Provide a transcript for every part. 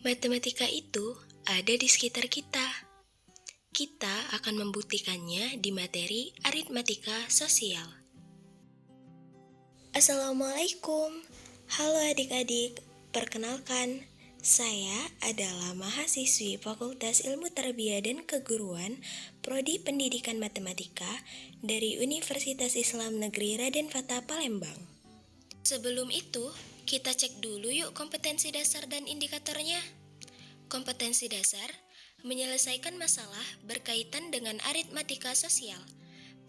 Matematika itu ada di sekitar kita. Kita akan membuktikannya di materi aritmatika sosial. Assalamualaikum. Halo adik-adik. Perkenalkan, saya adalah mahasiswi Fakultas Ilmu Tarbiyah dan Keguruan Prodi Pendidikan Matematika dari Universitas Islam Negeri Raden Fatah Palembang. Sebelum itu, kita cek dulu yuk kompetensi dasar dan indikatornya. Kompetensi dasar menyelesaikan masalah berkaitan dengan aritmatika sosial,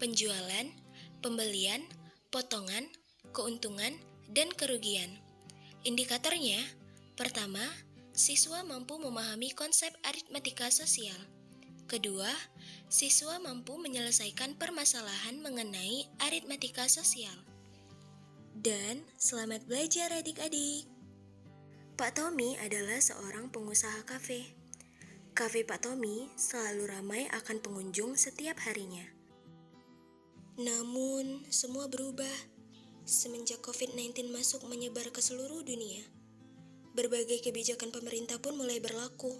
penjualan, pembelian, potongan, keuntungan, dan kerugian. Indikatornya, pertama, siswa mampu memahami konsep aritmatika sosial. Kedua, siswa mampu menyelesaikan permasalahan mengenai aritmatika sosial. Dan selamat belajar adik-adik. Pak Tommy adalah seorang pengusaha kafe. Kafe Pak Tommy selalu ramai akan pengunjung setiap harinya. Namun, semua berubah semenjak COVID-19 masuk menyebar ke seluruh dunia. Berbagai kebijakan pemerintah pun mulai berlaku,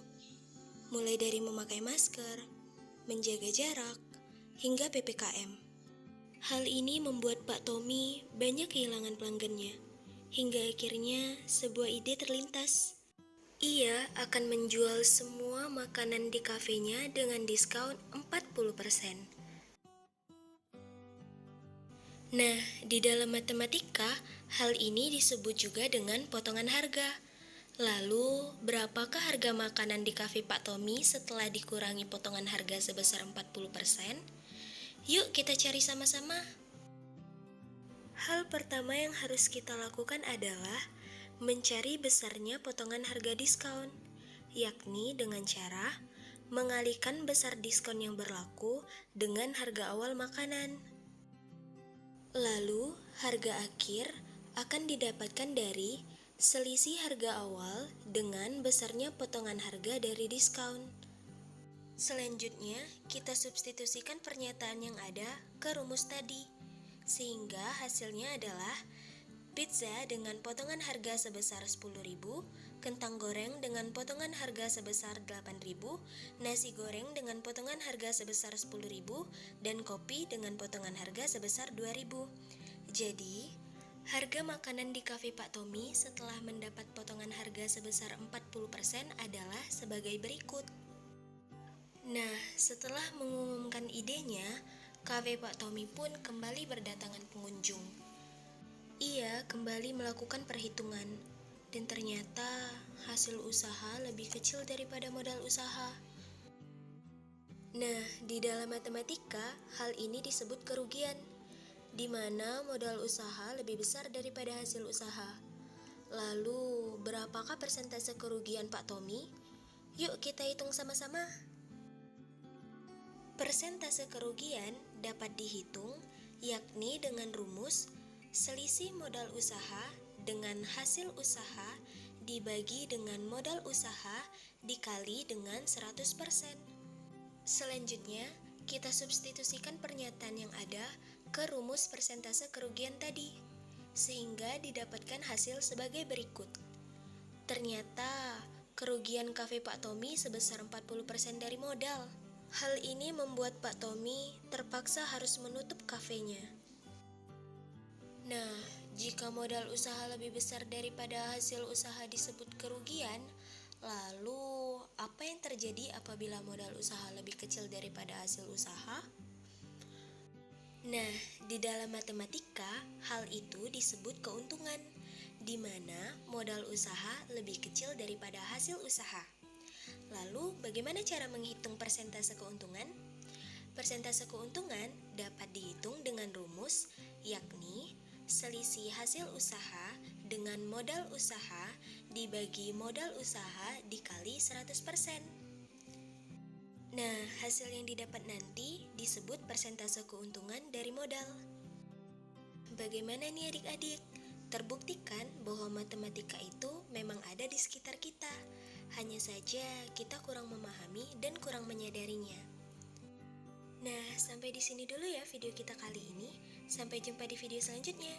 mulai dari memakai masker, menjaga jarak, hingga PPKM. Hal ini membuat Pak Tommy banyak kehilangan pelanggannya, hingga akhirnya sebuah ide terlintas. Ia akan menjual semua makanan di kafenya dengan diskon 40%. Nah, di dalam matematika, hal ini disebut juga dengan potongan harga. Lalu, berapakah harga makanan di kafe Pak Tommy setelah dikurangi potongan harga sebesar 40%? Yuk kita cari sama-sama. Hal pertama yang harus kita lakukan adalah mencari besarnya potongan harga diskon, yakni dengan cara mengalihkan besar diskon yang berlaku dengan harga awal makanan. Lalu, harga akhir akan didapatkan dari selisih harga awal dengan besarnya potongan harga dari diskon. Selanjutnya, kita substitusikan pernyataan yang ada ke rumus tadi, sehingga hasilnya adalah pizza dengan potongan harga sebesar 10.000, kentang goreng dengan potongan harga sebesar 8.000, nasi goreng dengan potongan harga sebesar 10.000, dan kopi dengan potongan harga sebesar 2.000. Jadi, harga makanan di kafe Pak Tommy setelah mendapat potongan harga sebesar 40% adalah sebagai berikut. Nah, setelah mengumumkan idenya, kafe Pak Tommy pun kembali berdatangan pengunjung. Ia kembali melakukan perhitungan, dan ternyata hasil usaha lebih kecil daripada modal usaha. Nah, di dalam matematika, hal ini disebut kerugian, di mana modal usaha lebih besar daripada hasil usaha. Lalu, berapakah persentase kerugian Pak Tommy? Yuk kita hitung sama-sama. Persentase kerugian dapat dihitung, yakni dengan rumus selisih modal usaha dengan hasil usaha dibagi dengan modal usaha dikali dengan 100%. Selanjutnya, kita substitusikan pernyataan yang ada ke rumus persentase kerugian tadi, sehingga didapatkan hasil sebagai berikut. Ternyata, kerugian kafe Pak Tommy sebesar 40% dari modal. Hal ini membuat Pak Tommy terpaksa harus menutup kafenya. Nah, jika modal usaha lebih besar daripada hasil usaha disebut kerugian, lalu apa yang terjadi apabila modal usaha lebih kecil daripada hasil usaha? Nah, di dalam matematika, hal itu disebut keuntungan, di mana modal usaha lebih kecil daripada hasil usaha. Lalu, bagaimana cara menghitung persentase keuntungan? Persentase keuntungan dapat dihitung dengan rumus, yakni selisih hasil usaha dengan modal usaha dibagi modal usaha dikali 100%. Nah, hasil yang didapat nanti disebut persentase keuntungan dari modal. Bagaimana nih adik-adik? Terbuktikan bahwa matematika itu memang ada di sekitar kita. Hanya saja kita kurang memahami dan kurang menyadarinya. Nah, sampai di sini dulu ya video kita kali ini. Sampai jumpa di video selanjutnya.